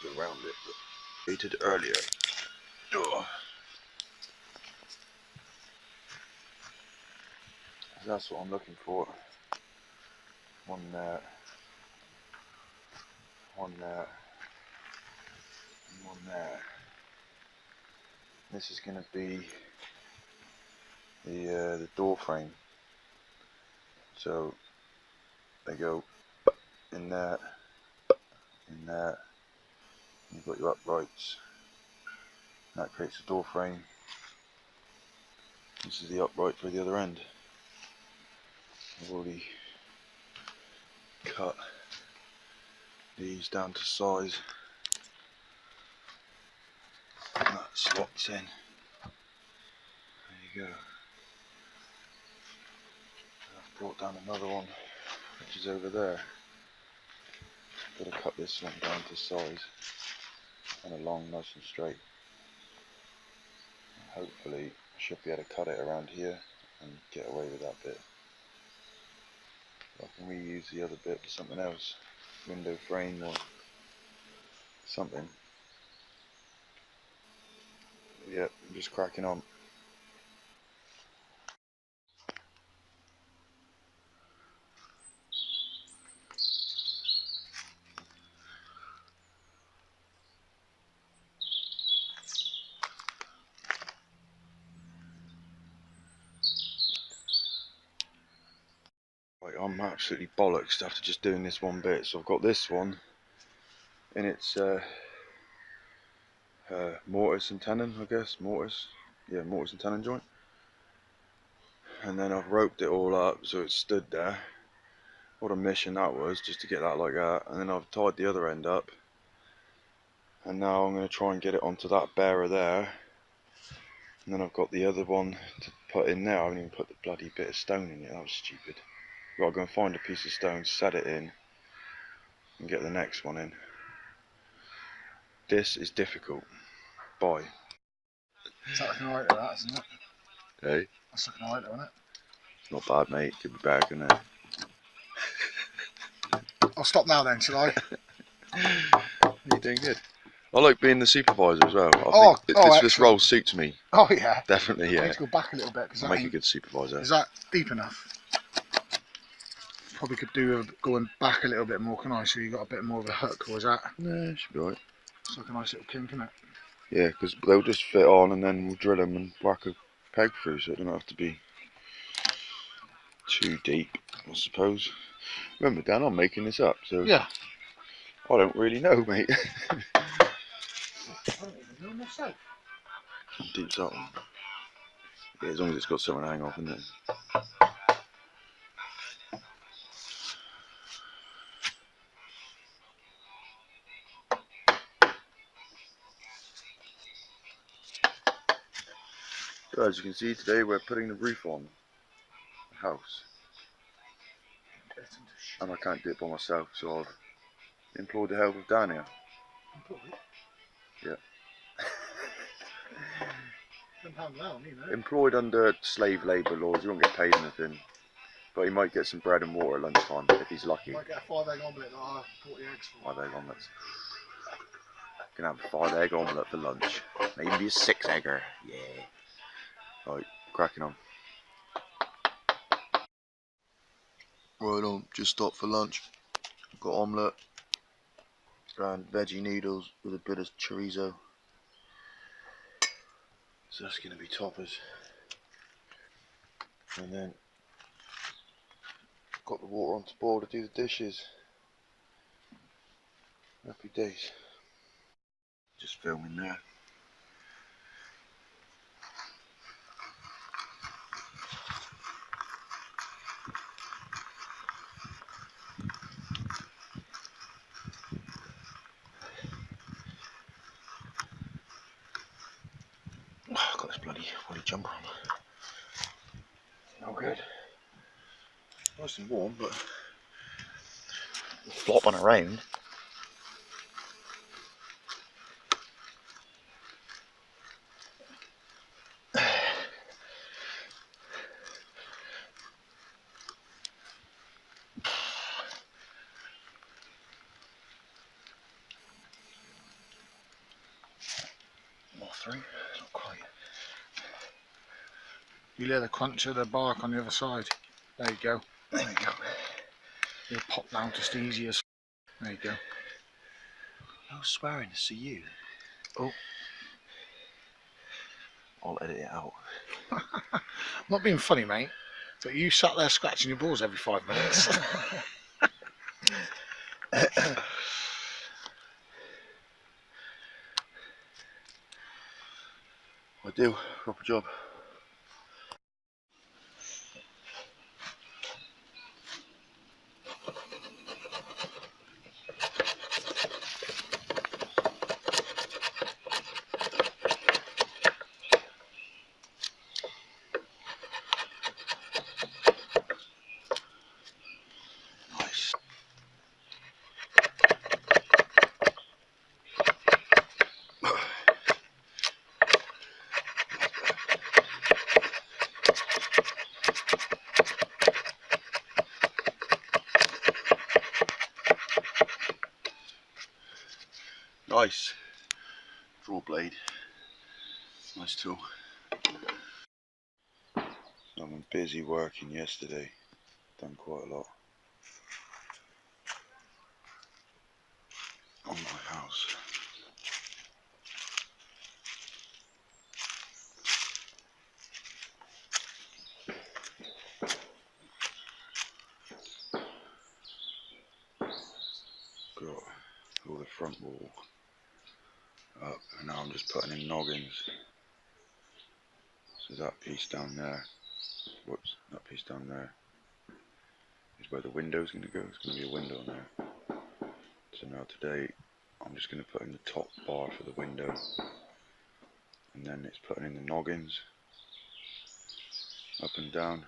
go around it, but he did it earlier. Oh. That's what I'm looking for. One there, one there, and one there. This is going to be the door frame. So they go in there, in there. You've got your uprights. That creates a door frame. This is the upright for the other end. I've already cut these down to size. And that slots in. There you go. I've brought down another one, which is over there. I've got to cut this one down to size and along nice and straight. And hopefully I should be able to cut it around here and get away with that bit. I can reuse the other bit for something else, window frame or something. Yep, I'm just cracking on. Right, I'm absolutely bollocks after just doing this one bit. So I've got this one in its mortise and tenon, I guess. Mortise and tenon joint. And then I've roped it all up so it stood there. What a mission that was, just to get that like that. And then I've tied the other end up. And now I'm going to try and get it onto that bearer there. And then I've got the other one to put in there. I haven't even put the bloody bit of stone in it, that was stupid. I've got to go and find a piece of stone, set it in, and get the next one in. This is difficult. Bye. It's looking alright with that, isn't it? Hey? That's looking alright, isn't it? It's not bad, mate. Could be better, couldn't it? I'll stop now then, shall I? You're doing good. I like being the supervisor as well. I think this role suits me. Oh yeah. Definitely, yeah. I need to go back a little bit because I'll make a good supervisor. Is that deep enough? Probably could do with going back a little bit more, can I? So you got a bit more of a hook, or is that? Yeah, it should be alright. It's like a nice little kink, isn't it? Yeah, because they'll just fit on and then we'll drill them and whack a peg through, so it doesn't have to be too deep, I suppose. Remember, Dan, I'm making this up, so yeah. I don't really know, mate. I don't even know myself. How deep's that one? Yeah, as long as it's got something to hang off, isn't it? So as you can see, today we're putting the roof on the house. And I can't do it by myself, so I've implored the help of Dan here. Yeah. Employed under slave labour laws, you won't get paid anything. But he might get some bread and water at lunchtime if he's lucky. Might get a 5-egg omelette that I bought the eggs for. 5-egg omelettes. Can have a 5-egg omelette for lunch. Maybe a 6-egger. Yeah. Right, cracking on. Right on, just stopped for lunch. Got omelette and veggie noodles with a bit of chorizo. So that's going to be toppers. And then got the water on to boil to do the dishes. Happy days. Just filming there. Oh, I've got this bloody jumper on. No good. Nice and warm, but flopping around. 3. Not quite. You hear the crunch of the bark on the other side. There you go. There we go. You'll pop down just easy as. There you go. I was swearing to see you. Oh. I'll edit it out. I'm not being funny, mate, but you sat there scratching your balls every 5 minutes. I do, proper job. Nice. Nice. Draw blade. Nice tool. I've been busy working yesterday. Done quite a lot on my house. Got all the front wall up, and now I'm just putting in noggins. So that piece down there, whoops, that piece down there is where the window's going to go. It's going to be a window in there. So now today I'm just going to put in the top bar for the window, and then it's putting in the noggins up and down,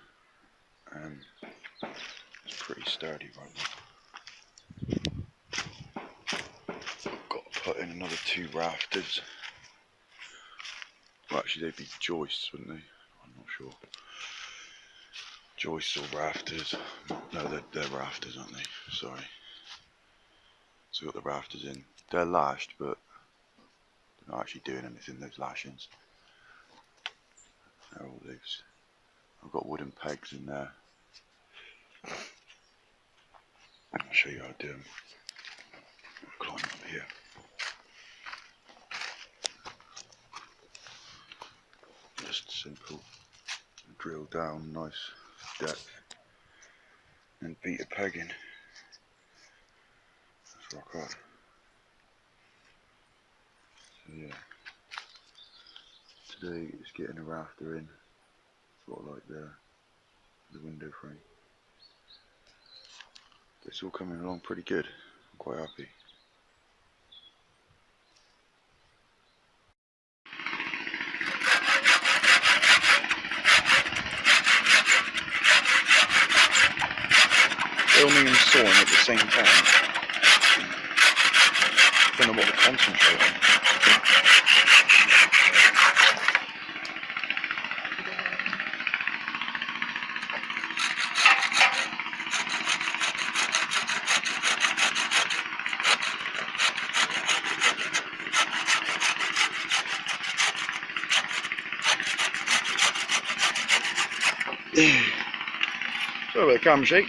and it's pretty sturdy right now. Got to put in another 2 rafters. Well, actually they'd be joists, wouldn't they? I'm not sure. Joists or rafters. No, they're rafters, aren't they? Sorry. So got the rafters in. They're lashed, but they're not actually doing anything, those lashings. They're all loose. I've got wooden pegs in there. I'll show you how to do them. Climb up here. Just simple. Drill down, nice depth, and beat a peg in. That's rock hard. So yeah, today is getting a rafter in, sort of like the window frame. It's all coming along pretty good. I'm quite happy. Filming and sawing at the same time. Don't know what to concentrate on. Sorry about the camera shake.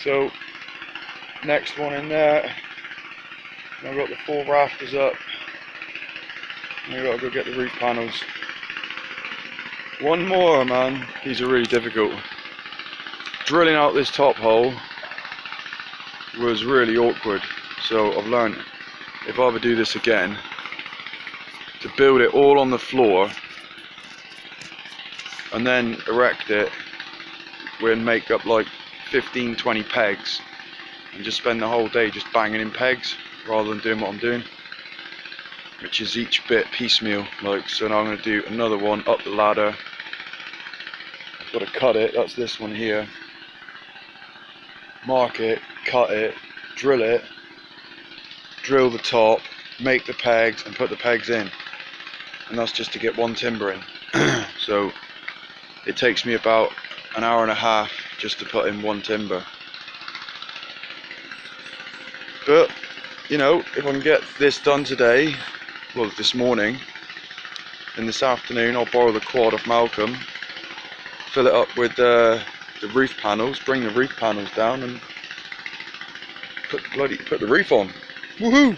So, next one in there, I've got the 4 rafters up, and I've got to go get the roof panels. One more, man, these are really difficult. Drilling out this top hole was really awkward, so I've learned, if I ever do this again, to build it all on the floor, and then erect it, we'll make up like 15-20 pegs and just spend the whole day just banging in pegs rather than doing what I'm doing, which is each bit piecemeal. Like, so now I'm going to do another one up the ladder. I've got to cut it, that's this one here, mark it, cut it, drill the top, make the pegs and put the pegs in, and that's just to get one timber in. So it takes me about an hour and a half just to put in one timber. But you know, if I can get this done today, well this morning, and this afternoon I'll borrow the quad off Malcolm, fill it up with the roof panels, bring the roof panels down, and put the roof on. Woohoo!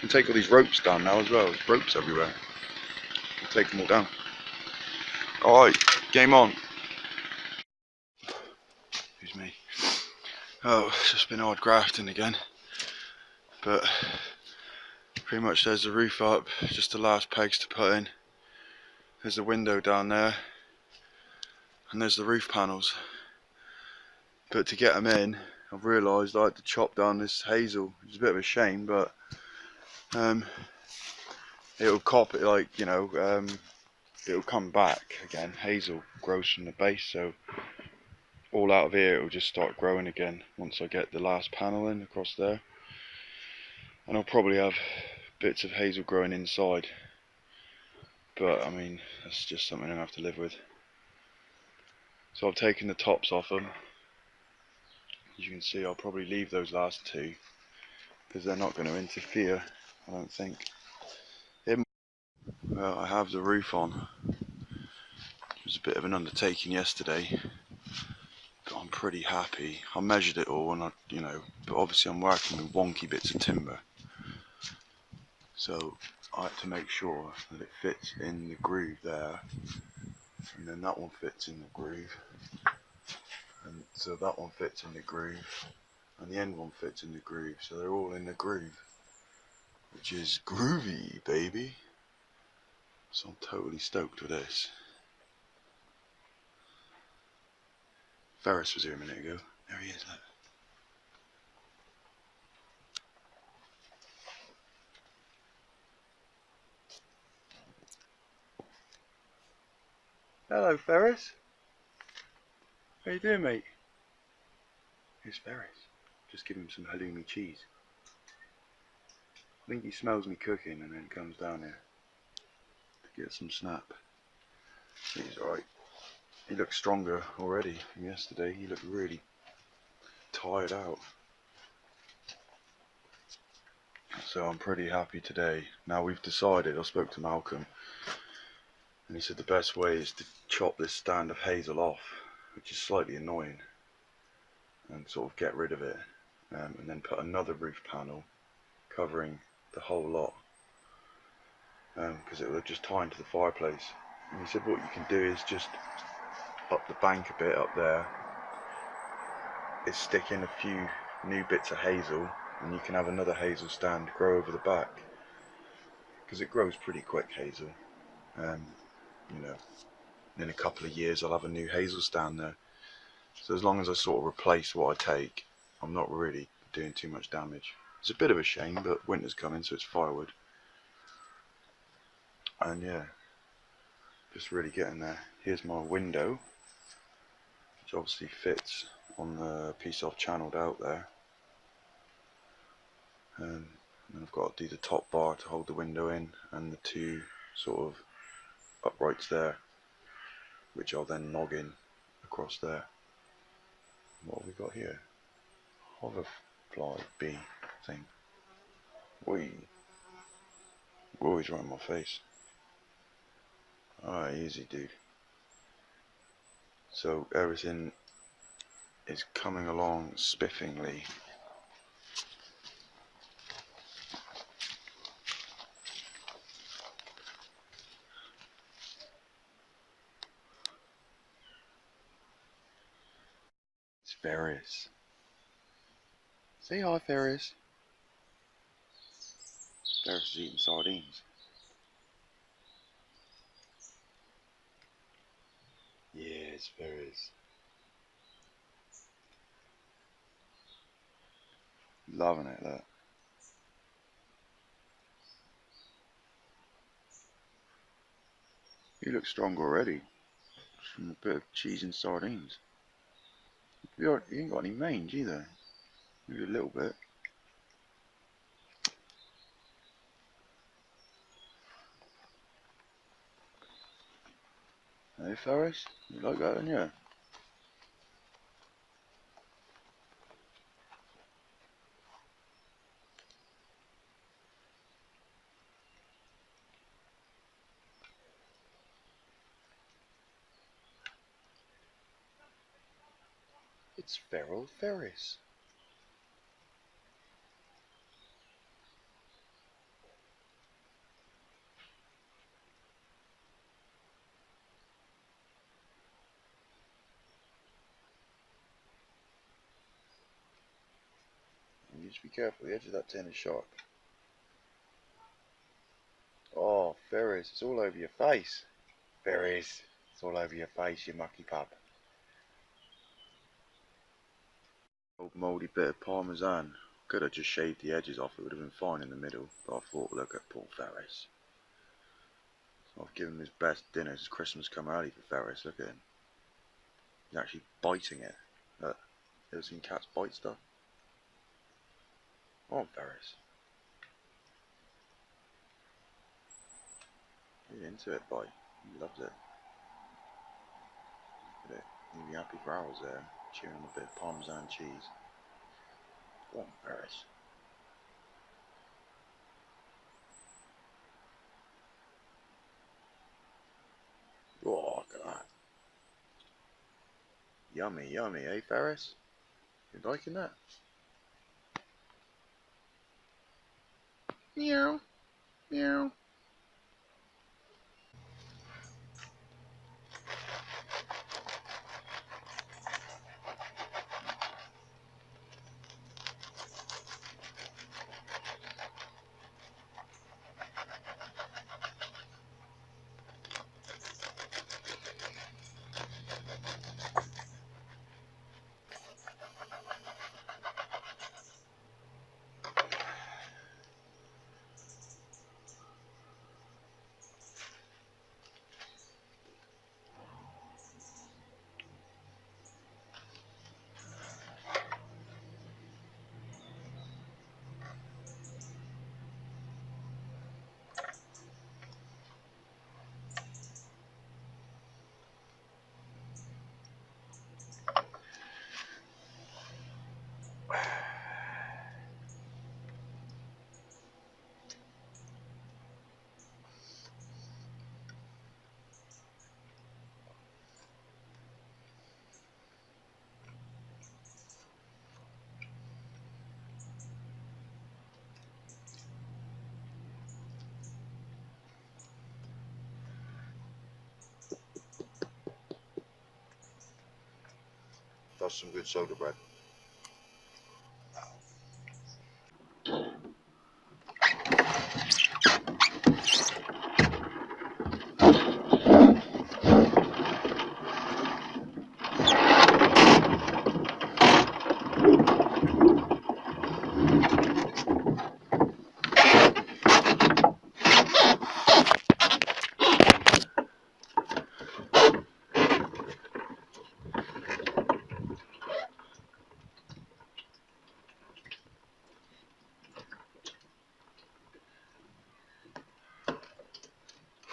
And take all these ropes down now as well. There's ropes everywhere. I'll take them all down. Alright, game on. Excuse me. Oh, it's just been hard grafting again. But pretty much there's the roof up, just the last pegs to put in. There's the window down there. And there's the roof panels. But to get them in, I've realised I had to chop down this hazel. It's a bit of a shame, but it'll cop it, like, you know, it'll come back again. Hazel grows from the base, so all out of here it'll just start growing again once I get the last panel in across there. And I'll probably have bits of hazel growing inside, but I mean, that's just something I have to live with. So I've taken the tops off them. As you can see, I'll probably leave those last two because they're not going to interfere, I don't think. Well, I have the roof on. It was a bit of an undertaking yesterday, but I'm pretty happy. I measured it all, and but obviously I'm working with wonky bits of timber, so I had to make sure that it fits in the groove there, and then that one fits in the groove, and so that one fits in the groove, and the end one fits in the groove, so they're all in the groove, which is groovy, baby. So I'm totally stoked with this. Ferris was here a minute ago. There he is, look. Hello, Ferris. How you doing, mate? Here's Ferris. Just give him some halloumi cheese. I think he smells me cooking and then comes down here to get some snap. He's alright. He looks stronger already from yesterday. He looked really tired out. So I'm pretty happy today. Now we've decided, I spoke to Malcolm, and he said the best way is to chop this stand of hazel off, which is slightly annoying, and sort of get rid of it, and then put another roof panel covering the whole lot, because it will just tie into the fireplace. And he said what you can do is just up the bank a bit up there, is stick in a few new bits of hazel, and you can have another hazel stand grow over the back, because it grows pretty quick, hazel. You know, in a couple of years I'll have a new hazel stand there. So as long as I sort of replace what I take, I'm not really doing too much damage. It's a bit of a shame, but winter's coming, so it's firewood. And yeah, just really getting there. Here's my window, which obviously fits on the piece I've channeled out there. And then I've got to do the top bar to hold the window in, and the two sort of uprights there, which I'll then nog in across there. What have we got here? Hoverfly bee thing. Whee! Whoa, he's right in my face. Alright, easy, dude. So everything is coming along spiffingly. It's Ferris. Say hi, Ferris. Ferris is eating sardines. Yeah, it's Ferris. Loving it, look. You look strong already. Just from a bit of cheese and sardines. You ain't got any mange either. Maybe a little bit. Hey Ferris, you like that, don't you? It's feral Ferris. You just be careful, the edge of that tin is sharp. Oh, Ferris, it's all over your face. Ferris, it's all over your face, you mucky pup. Old mouldy bit of parmesan. Could have just shaved the edges off, it would have been fine in the middle. But I thought, look at poor Ferris. So I've given him his best dinner. It's Christmas come early for Ferris, look at him. He's actually biting it. Look, you ever seen cats bite stuff? Come on, Ferris. He's into it, boy. He loves it. Look at it. He'll be happy for hours there, chewing on a bit of parmesan cheese. Go on, Ferris. Oh, look at that. Yummy, yummy, eh, Ferris? You liking that? Meow, meow. That's some good soda bread.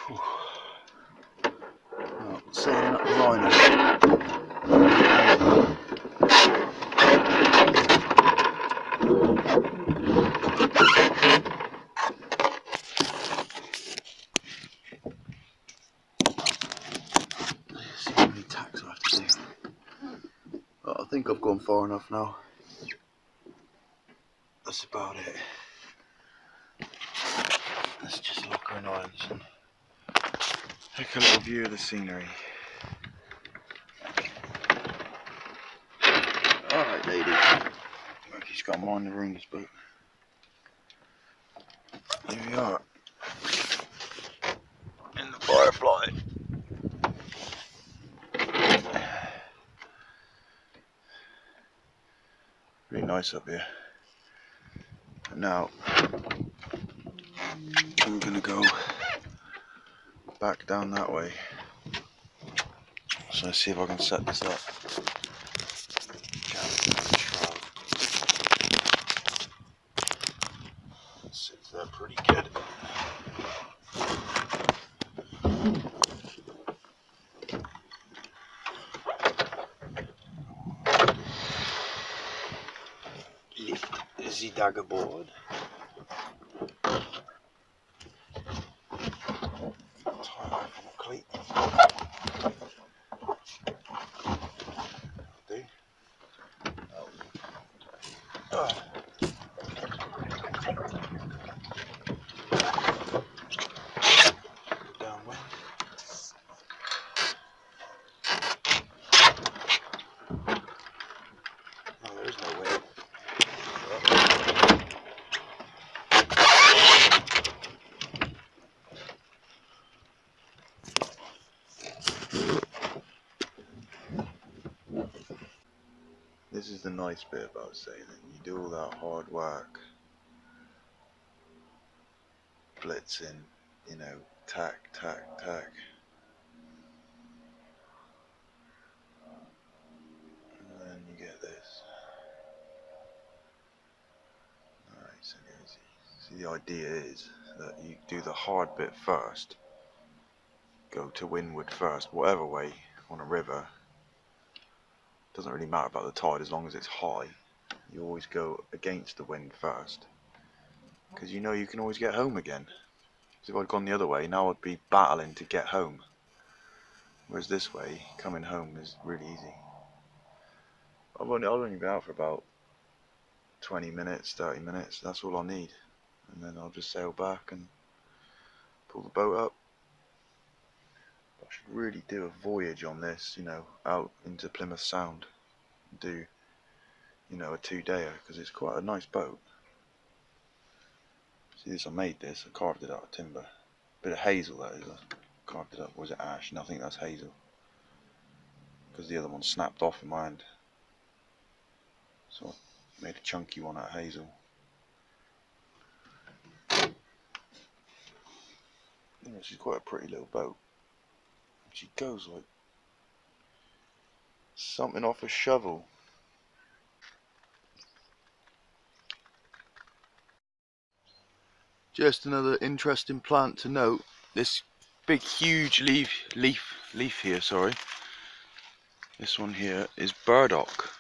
Oh, sailing up the Lynher. Let's see how many tacks I have to do. Well, I think I've gone far enough now. That's about it. Let's just lock our irons and take a little view of the scenery. Alright, lady. He's got to mind the rooms, but here we are. In the Firefly. Really nice up here. And now I'm gonna go back down that way. So let's see if I can set this up. It sits there pretty good. Lift the dagger board. Tie that from a cleat. Do. This is the nice bit about sailing. You do all that hard work, blitzing, you know, tack, tack, tack. And then you get this. Alright, so easy. See, the idea is that you do the hard bit first. Go to windward first, whatever way on a river. Doesn't really matter about the tide as long as it's high. You always go against the wind first, because you know you can always get home again. Because if I'd gone the other way, now I'd be battling to get home. Whereas this way, coming home is really easy. I'll only be out for about 20 minutes, 30 minutes, that's all I need. And then I'll just sail back and pull the boat up. I should really do a voyage on this, you know, out into Plymouth Sound. Do, you know, a 2-dayer, because it's quite a nice boat. See this, I made this, I carved it out of timber. Bit of hazel that is, I carved it up. Or was it ash? No, I think that's hazel. Because the other one snapped off in my hand. So I made a chunky one out of hazel. Yeah, she's quite a pretty little boat. She goes like something off a shovel. Just another interesting plant to note. This big huge leaf here, sorry. This one here is burdock.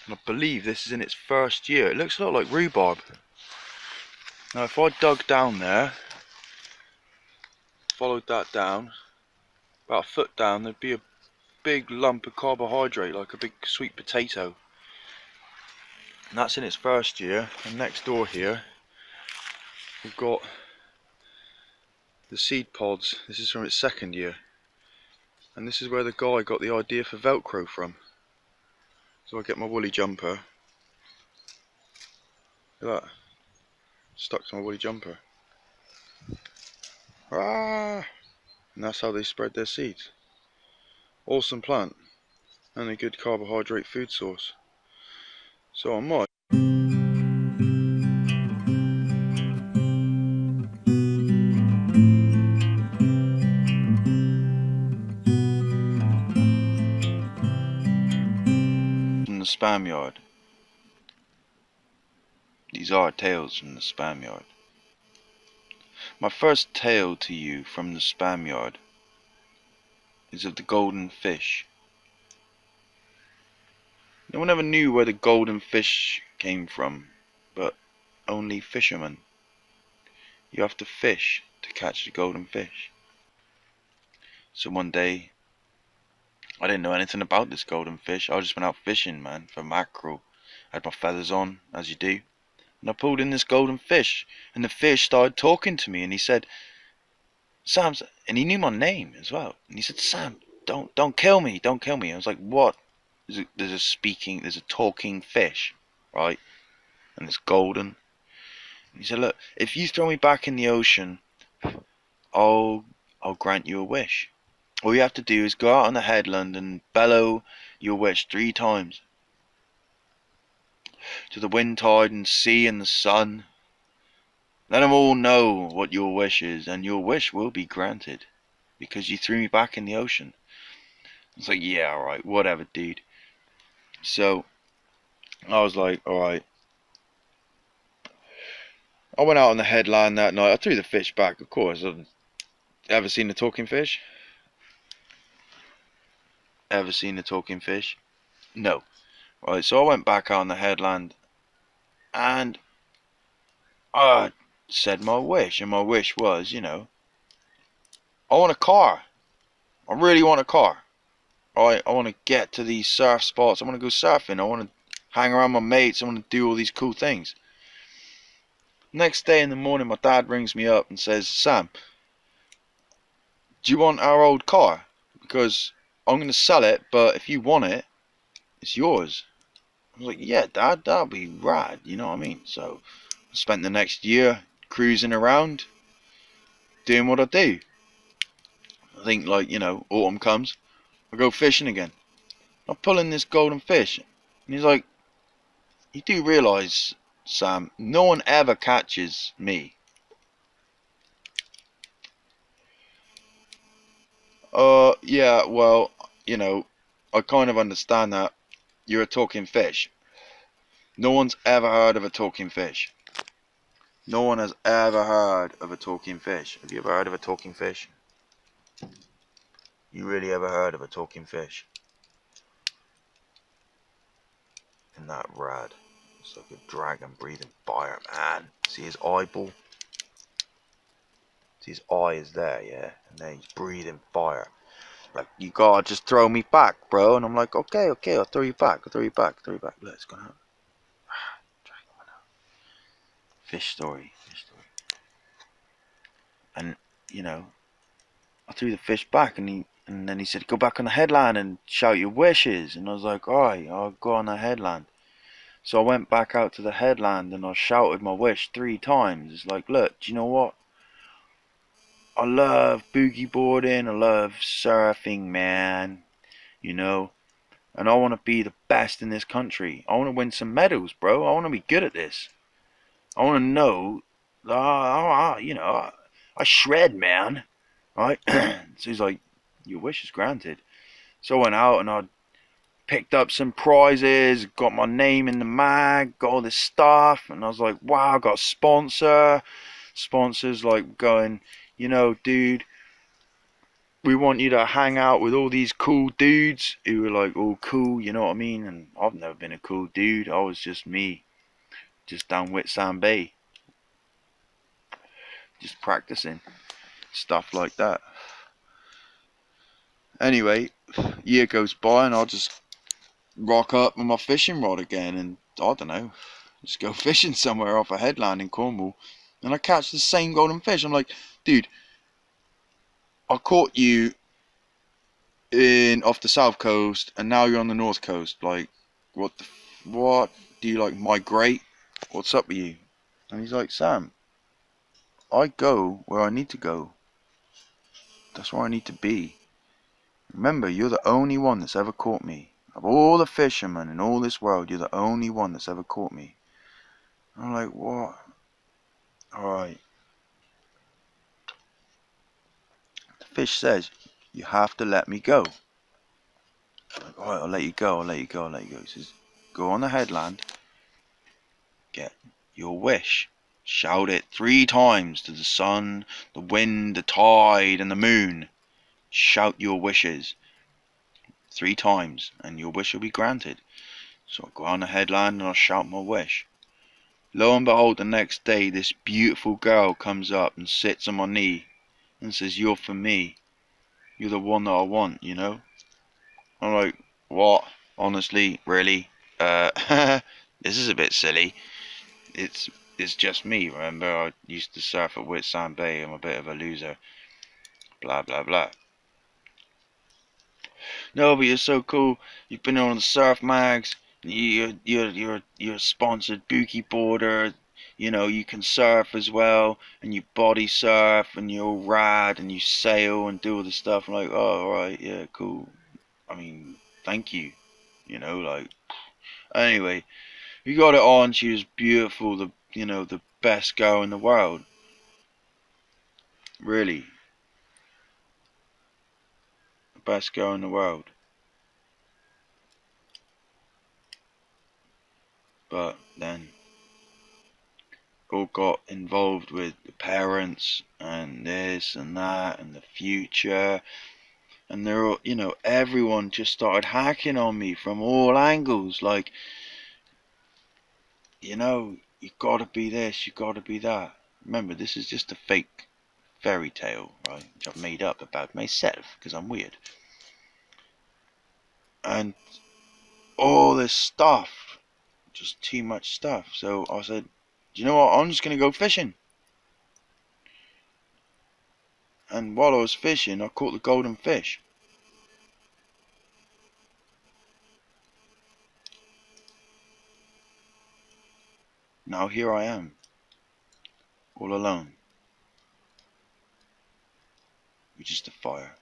And I believe this is in its first year. It looks a lot like rhubarb. Now if I dug down there, followed that down, about a foot down, there'd be a big lump of carbohydrate, like a big sweet potato. And that's in its first year. And next door here, we've got the seed pods. This is from its second year. And this is where the guy got the idea for Velcro from. So I get my woolly jumper. Look at that. Stuck to my woolly jumper. Ah! And that's how they spread their seeds. Awesome plant. And a good carbohydrate food source. So I might. From the Spamyard. These are tales from the Spamyard. My first tale to you from the Spamyard is of the golden fish. No one ever knew where the golden fish came from, but only fishermen. You have to fish to catch the golden fish. So one day, I didn't know anything about this golden fish. I just went out fishing, man, for mackerel. I had my feathers on, as you do. And I pulled in this golden fish, and the fish started talking to me, and he said, Sam, and he knew my name as well. And he said, Sam, don't kill me, don't kill me. I was like, what? There's a talking fish, right? And it's golden. And he said, look, if you throw me back in the ocean, I'll grant you a wish. All you have to do is go out on the headland and bellow your wish 3 times. To the wind, tide and sea and the sun. Let them all know what your wish is, and your wish will be granted, because you threw me back in the ocean. It's like, yeah, alright, whatever, dude. So, I was like, alright. I went out on the headland that night. I threw the fish back, of course. Ever seen a talking fish? Ever seen a talking fish? No. Right, so I went back out on the headland, and I said my wish, and my wish was, you know, I want a car. I really want a car. I want to get to these surf spots. I want to go surfing. I want to hang around my mates. I want to do all these cool things. Next day in the morning, my dad rings me up and says, Sam, do you want our old car? Because I'm going to sell it, but if you want it, it's yours. I was like, yeah, Dad, that'll be rad. You know what I mean? So I spent the next year cruising around, doing what I do. I think, like, you know, autumn comes, I go fishing again. I'm pulling this golden fish. And he's like, you do realise, Sam, no one ever catches me. Yeah, well, you know, I kind of understand that. You're a talking fish. No one's ever heard of a talking fish. No one has ever heard of a talking fish. Have you ever heard of a talking fish? You really ever heard of a talking fish? Isn't that rad? It's like a dragon breathing fire, man. See his eyeball? See his eye is there, yeah? And then he's breathing fire. Like, you gotta just throw me back, bro. And I'm like, okay, I'll throw you back. I'll throw you back. Look, it's gonna happen. Fish story. And, you know, I threw the fish back, and then he said, go back on the headland and shout your wishes. And I was like, alright, I'll go on the headland. So I went back out to the headland and I shouted my wish 3 times. It's like, look, do you know what? I love boogie boarding, I love surfing, man. You know, and I want to be the best in this country. I want to win some medals, bro. I want to be good at this. I want to know, you know, I shred, man. Right? So he's like, your wish is granted. So I went out and I picked up some prizes, got my name in the mag, got all this stuff, and I was like, wow, I got a sponsor. Sponsors like going, you know, dude, we want you to hang out with all these cool dudes who were like all cool, you know what I mean? And I've never been a cool dude. I was just me, just down Whitsand Bay, just practicing stuff like that. Anyway, year goes by and I'll just rock up with my fishing rod again, and I don't know, just go fishing somewhere off a headland in Cornwall, and I catch the same golden fish. I'm like, dude, I caught you in off the south coast, and now you're on the north coast. Like, what? Do you like migrate? What's up with you? And he's like, Sam, I go where I need to go. That's where I need to be. Remember, you're the only one that's ever caught me. Of all the fishermen in all this world, you're the only one that's ever caught me. I'm like, what? Alright. The fish says, you have to let me go. I'm like, alright, I'll let you go. He says, go on the headland, get your wish. Shout it 3 times to the sun, the wind, the tide, and the moon. Shout your wishes 3 times, and your wish will be granted. So I go on the headland and I shout my wish. Lo and behold, the next day, this beautiful girl comes up and sits on my knee and says, you're for me. You're the one that I want, you know? I'm like, what? Honestly? Really? This is a bit silly. It's just me, remember? I used to surf at Whitsand Bay. I'm a bit of a loser. Blah, blah, blah. No, but you're so cool. You've been on the surf mags. You're a sponsored boogie boarder. You know, you can surf as well, and you body surf, and you're all rad, and you sail and do all this stuff. I'm like, oh, alright, yeah, cool. I mean, thank you. You know, like, anyway, we got it on. She was beautiful. The best girl in the world. Really, the best girl in the world. But then all got involved with the parents and this and that and the future, and they're all, everyone just started hacking on me from all angles, like, you gotta be this, you gotta be that. Remember, this is just a fake fairy tale, right, which I've made up about myself because I'm weird. And all this stuff, just too much stuff. So I said, do you know what, I'm just gonna go fishing. And while I was fishing, I caught the golden fish. Now here I am, all alone, with just a fire.